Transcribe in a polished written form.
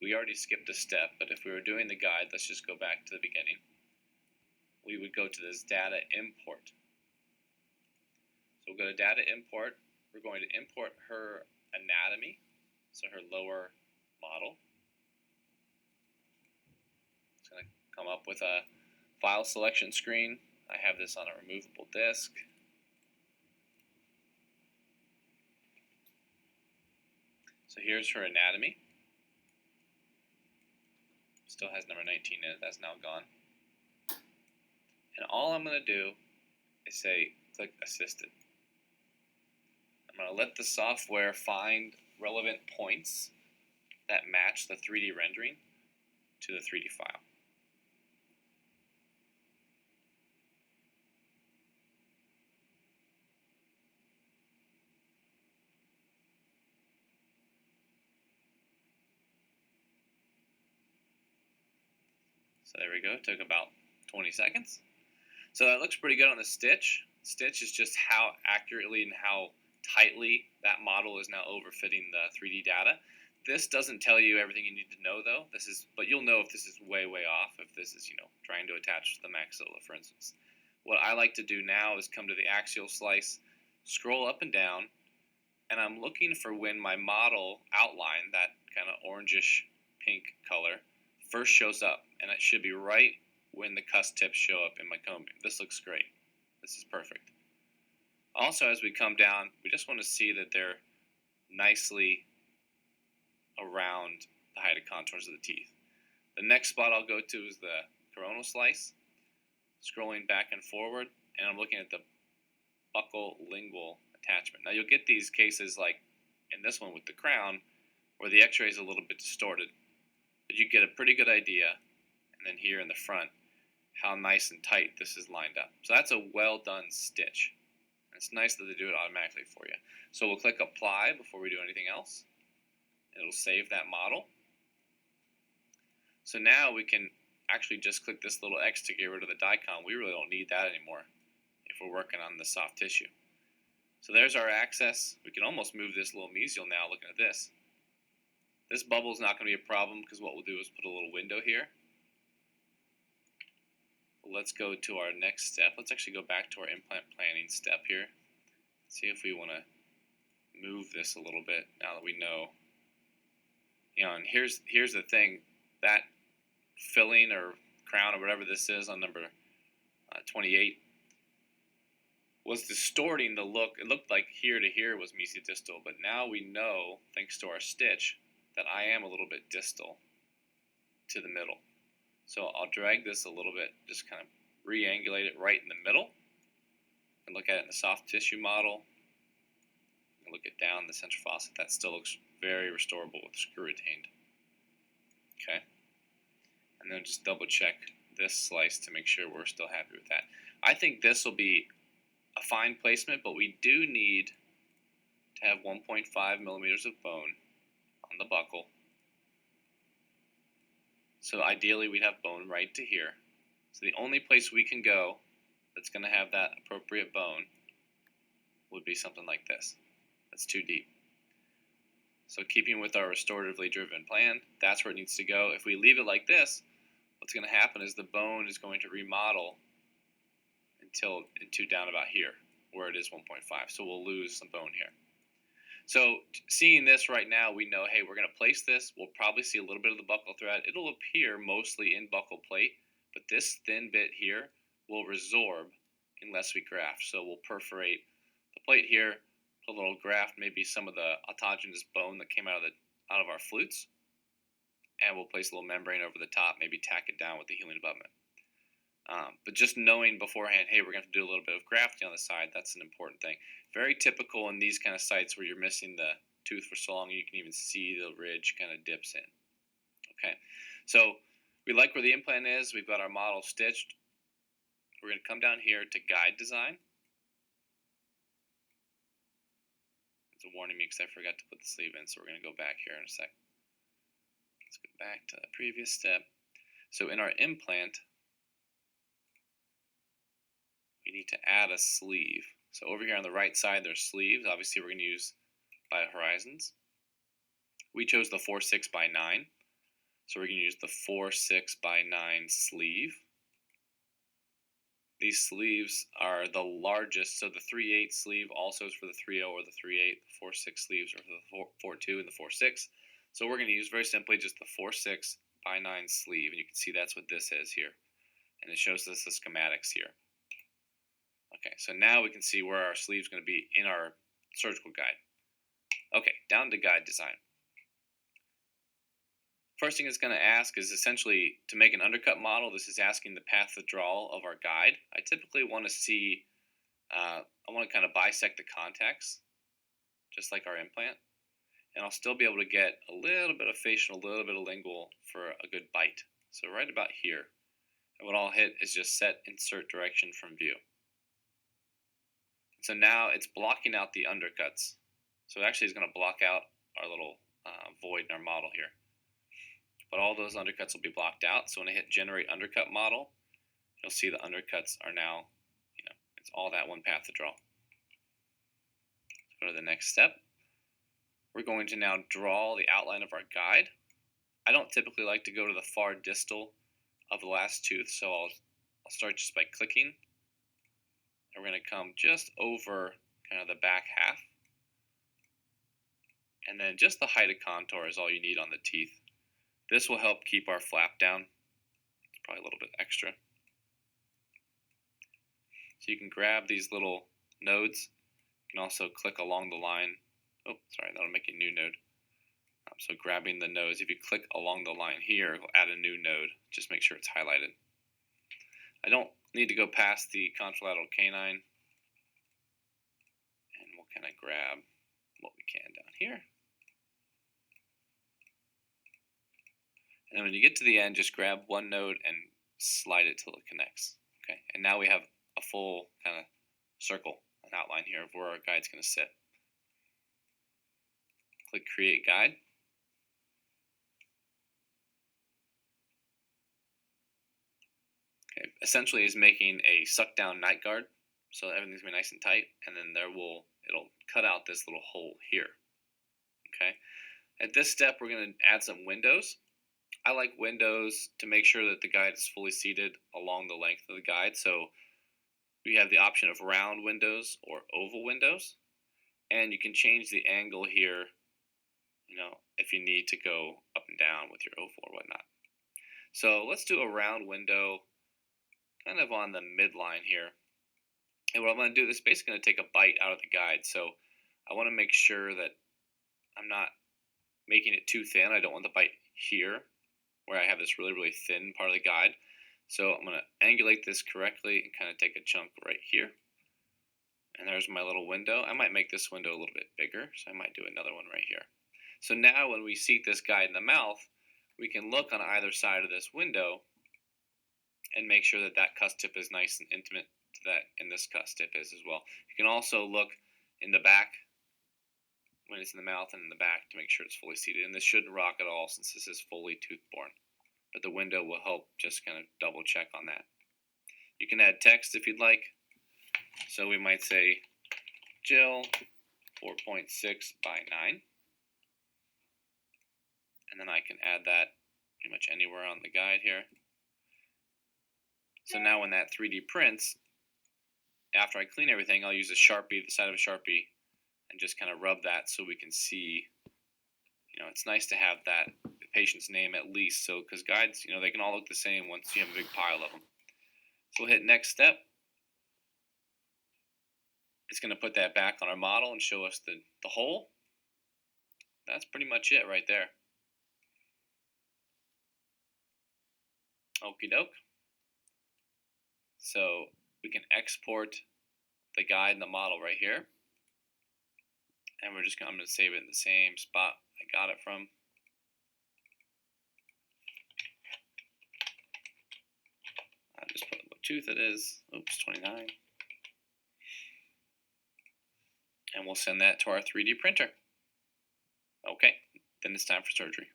we already skipped a step, but if we were doing the guide, let's just go back to the beginning. We would go to this data import. So we'll go to data import. We're going to import her anatomy, so her lower model. It's going to come up with a file selection screen. I have this on a removable disk. So here's her anatomy. Still has number 19 in it, that's now gone. And all I'm going to do is say click assisted. I'm going to let the software find relevant points that match the 3D rendering to the 3D file. So there we go, it took about 20 seconds. So that looks pretty good on the stitch. Stitch is just how accurately and how tightly that model is now overfitting the 3D data. This doesn't tell you everything you need to know though. But you'll know if this is way off, if this is, trying to attach to the maxilla, for instance. What I like to do now is come to the axial slice, scroll up and down, and I'm looking for when my model outline, that kind of orangish pink color, first shows up, and it should be right when the cusp tips show up in my cone beam. This looks great. This is perfect. Also, as we come down, we just want to see that they're nicely around the height of contours of the teeth. The next spot I'll go to is the coronal slice, scrolling back and forward, and I'm looking at the buccal lingual attachment. Now you'll get these cases like in this one with the crown where the x-ray is a little bit distorted, but you get a pretty good idea, and then here in the front, how nice and tight this is lined up. So that's a well done stitch. It's nice that they do it automatically for you. So we'll click apply before we do anything else. It'll save that model. So now we can actually just click this little X to get rid of the daikon. We really don't need that anymore if we're working on the soft tissue. So there's our access. We can almost move this little mesial now looking at this. This bubble is not going to be a problem because what we'll do is put a little window here. Let's go to our next step. Let's actually go back to our implant planning step here. See if we want to move this a little bit now that we know. And here's the thing, that filling or crown or whatever this is on number 28 was distorting the look. It looked like here to here was mesiodistal, but now we know, thanks to our stitch, that I am a little bit distal to the middle. So I'll drag this a little bit, just kind of re-angulate it right in the middle, and look at it in the soft tissue model, and look it down the central faucet. That still looks very restorable with screw retained. Okay, and then just double check this slice to make sure we're still happy with that. I think this will be a fine placement, but we do need to have 1.5 millimeters of bone on the buccal. So ideally we'd have bone right to here. So the only place we can go that's going to have that appropriate bone would be something like this. That's too deep. So keeping with our restoratively driven plan, that's where it needs to go. If we leave it like this, what's going to happen is the bone is going to remodel into down about here, where it is 1.5. So we'll lose some bone here. So seeing this right now, we know, hey, we're going to place this. We'll probably see a little bit of the buccal thread. It'll appear mostly in buccal plate, but this thin bit here will resorb unless we graft. So we'll perforate the plate here, put a little graft, maybe some of the autogenous bone that came out of our flutes, and we'll place a little membrane over the top, maybe tack it down with the healing abutment. But just knowing beforehand, hey, we're going to have to do a little bit of grafting on the side, that's an important thing. Very typical in these kind of sites where you're missing the tooth for so long, you can even see the ridge kind of dips in. Okay, so we like where the implant is. We've got our model stitched. We're going to come down here to guide design. It's a warning me because I forgot to put the sleeve in, so we're going to go back here in a sec. Let's go back to the previous step. So in our implant, we need to add a sleeve. So over here on the right side, there's sleeves. Obviously, we're going to use Bio Horizons. We chose the 4.6 by 9. So we're going to use the 4/6 by 9 sleeve. These sleeves are the largest, so the 3/8 sleeve also is for the 3/0 or the 3/8. The 4/6 sleeves are for the 4/2 and the 4/6. So we're going to use very simply just the 4/6 by 9 sleeve, and you can see that's what this is here. And it shows us the schematics here. Okay, so now we can see where our sleeve's going to be in our surgical guide. Okay, down to guide design. First thing it's going to ask is essentially to make an undercut model. This is asking the path of draw of our guide. I typically want to see, I want to kind of bisect the contacts, just like our implant. And I'll still be able to get a little bit of facial, a little bit of lingual for a good bite. So right about here. And what I'll hit is just set insert direction from view. So now it's blocking out the undercuts. So it actually is going to block out our little void in our model here. But all those undercuts will be blocked out. So when I hit generate undercut model, you'll see the undercuts are now, it's all that one path to draw. Let's go to the next step. We're going to now draw the outline of our guide. I don't typically like to go to the far distal of the last tooth, so I'll start just by clicking. And we're going to come just over kind of the back half. And then just the height of contour is all you need on the teeth. This will help keep our flap down. It's probably a little bit extra. So you can grab these little nodes. You can also click along the line. Oh, sorry, that'll make a new node. So grabbing the nodes, if you click along the line here, it'll add a new node. Just make sure it's highlighted. I don't need to go past the contralateral canine. And we'll kind of grab what we can down here. And then when you get to the end, just grab one node and slide it till it connects. Okay, and now we have a full kind of circle, an outline here of where our guide's going to sit. Click Create Guide. Okay, essentially is making a suck down night guard, so everything's going to be nice and tight, and then it'll cut out this little hole here. Okay, at this step we're going to add some windows. I like windows to make sure that the guide is fully seated along the length of the guide. So we have the option of round windows or oval windows. And you can change the angle here, if you need to go up and down with your oval or whatnot. So let's do a round window kind of on the midline here. And what I'm going to do, this is basically going to take a bite out of the guide. So I want to make sure that I'm not making it too thin. I don't want the bite here, where I have this really, really thin part of the guide. So I'm going to angulate this correctly and kind of take a chunk right here. And there's my little window. I might make this window a little bit bigger, so I might do another one right here. So now when we seat this guide in the mouth, we can look on either side of this window and make sure that that cuss tip is nice and intimate to that, and this cuss tip is as well. You can also look in the back when it's in the mouth and in the back to make sure it's fully seated. And this shouldn't rock at all since this is fully tooth-borne. But the window will help just kind of double check on that. You can add text if you'd like. So we might say Jill 4.6 by 9. And then I can add that pretty much anywhere on the guide here. So now when that 3D prints, after I clean everything, I'll use a Sharpie, the side of a Sharpie, and just kind of rub that so we can see, it's nice to have that patient's name at least, so because guides, they can all look the same once you have a big pile of them. So we'll hit next step. It's going to put that back on our model and show us the hole. That's pretty much it right there. Okie doke. So we can export the guide and the model right here. And I'm going to save it in the same spot I got it from. I'll just put what tooth it is. Oops, 29. And we'll send that to our 3D printer. Okay, then it's time for surgery.